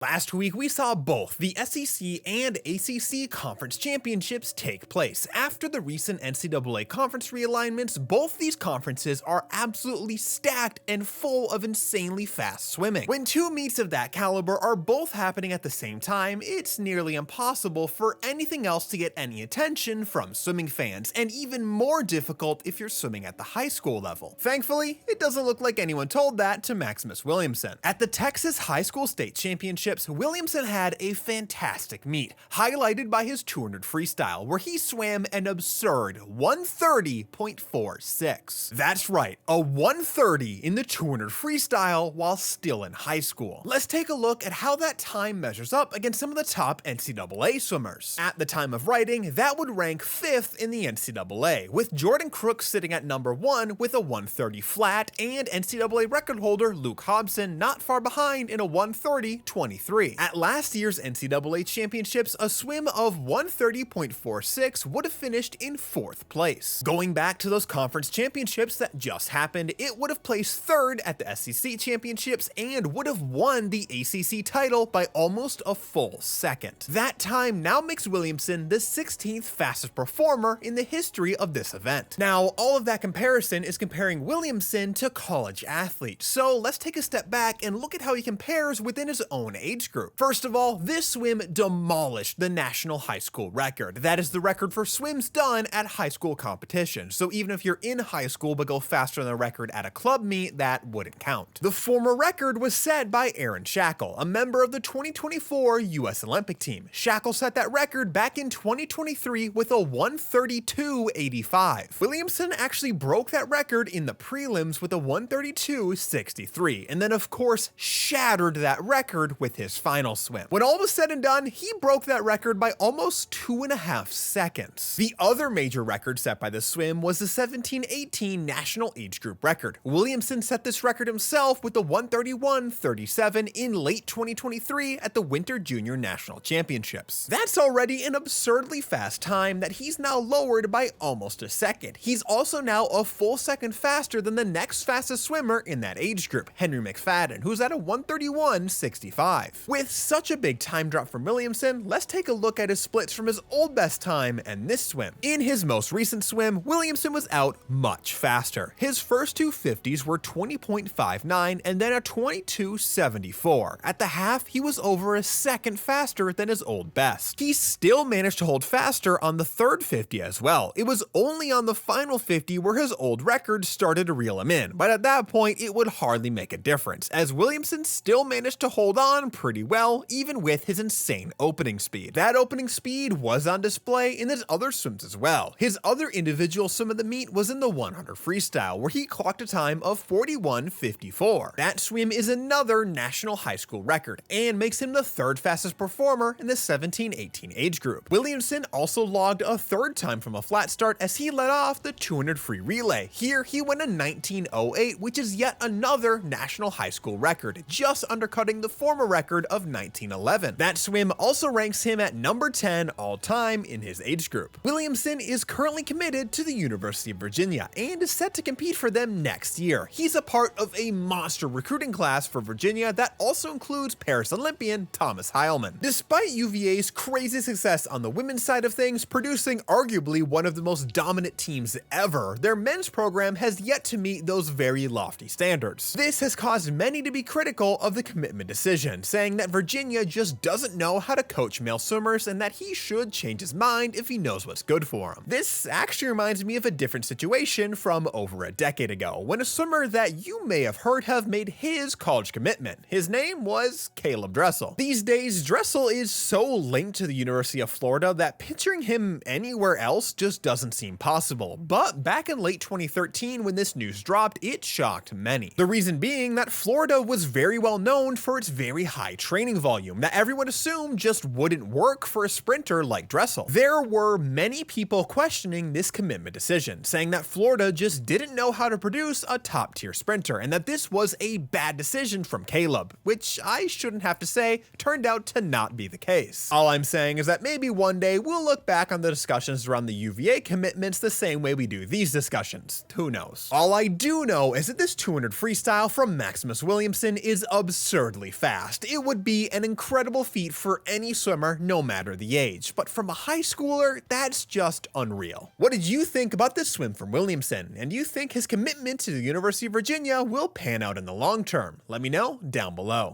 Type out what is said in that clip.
Last week, we saw both the SEC and ACC conference championships take place. After the recent NCAA conference realignments, both these conferences are absolutely stacked and full of insanely fast swimming. When two meets of that caliber are both happening at the same time, it's nearly impossible for anything else to get any attention from swimming fans, and even more difficult if you're swimming at the high school level. Thankfully, it doesn't look like anyone told that to Maximus Williamson. At the Texas High School State Championships, Williamson had a fantastic meet, highlighted by his 200 freestyle, where he swam an absurd 130.46. That's right, a 130 in the 200 freestyle while still in high school. Let's take a look at how that time measures up against some of the top NCAA swimmers. At the time of writing, that would rank 5th in the NCAA, with Jordan Crooks sitting at number 1 with a 130 flat, and NCAA record holder Luke Hobson not far behind in a 130.23. At last year's NCAA championships, a swim of 130.46 would have finished in 4th place. Going back to those conference championships that just happened, it would have placed 3rd at the SEC championships and would have won the ACC title by almost a full second. That time now makes Williamson the 16th fastest performer in the history of this event. Now, all of that comparison is comparing Williamson to college athletes, so let's take a step back and look at how he compares within his own age group. First of all, this swim demolished the national high school record. That is the record for swims done at high school competition, so even if you're in high school but go faster than the record at a club meet, that wouldn't count. The former record was set by Aaron Shackle, a member of the 2024 US Olympic team. Shackle set that record back in 2023 with a 132.85. Williamson actually broke that record in the prelims with a 132.63, and then of course shattered that record with his final swim. When all was said and done, he broke that record by almost 2.5 seconds. The other major record set by the swim was the 17-18 national age group record. Williamson set this record himself with the 131.37 in late 2023 at the Winter Junior National Championships. That's already an absurdly fast time that he's now lowered by almost a second. He's also now a full second faster than the next fastest swimmer in that age group, Henry McFadden, who's at a 131.65. With such a big time drop from Williamson, let's take a look at his splits from his old best time and this swim. In his most recent swim, Williamson was out much faster. His first two 50s were 20.59 and then a 22.74. At the half, he was over a second faster than his old best. He still managed to hold faster on the third 50 as well. It was only on the final 50 where his old record started to reel him in, but at that point, it would hardly make a difference, as Williamson still managed to hold on pretty well, even with his insane opening speed. That opening speed was on display in his other swims as well. His other individual swim of the meet was in the 100 freestyle, where he clocked a time of 41.54. That swim is another national high school record, and makes him the 3rd fastest performer in the 17-18 age group. Williamson also logged a 3rd time from a flat start as he led off the 200 free relay. Here, he went a 19.08, which is yet another national high school record, just undercutting the former record of 1911. That swim also ranks him at number 10 all time in his age group. Williamson is currently committed to the University of Virginia and is set to compete for them next year. He's a part of a monster recruiting class for Virginia that also includes Paris Olympian Thomas Heilman. Despite UVA's crazy success on the women's side of things, producing arguably one of the most dominant teams ever, their men's program has yet to meet those very lofty standards. This has caused many to be critical of the commitment decision, saying that Virginia just doesn't know how to coach male swimmers and that he should change his mind if he knows what's good for him. This actually reminds me of a different situation from over a decade ago, when a swimmer that you may have heard have made his college commitment. His name was Caleb Dressel. These days, Dressel is so linked to the University of Florida that picturing him anywhere else just doesn't seem possible. But back in late 2013, when this news dropped, it shocked many. The reason being that Florida was very well known for its very high training volume that everyone assumed just wouldn't work for a sprinter like Dressel. There were many people questioning this commitment decision, saying that Florida just didn't know how to produce a top-tier sprinter and that this was a bad decision from Caleb, which I shouldn't have to say turned out to not be the case. All I'm saying is that maybe one day we'll look back on the discussions around the UVA commitments the same way we do these discussions. Who knows? All I do know is that this 200 freestyle from Maximus Williamson is absurdly fast. it would be an incredible feat for any swimmer, no matter the age, but from a high schooler, that's just unreal. What did you think about this swim from Williamson, and do you think his commitment to the University of Virginia will pan out in the long term? Let me know down below.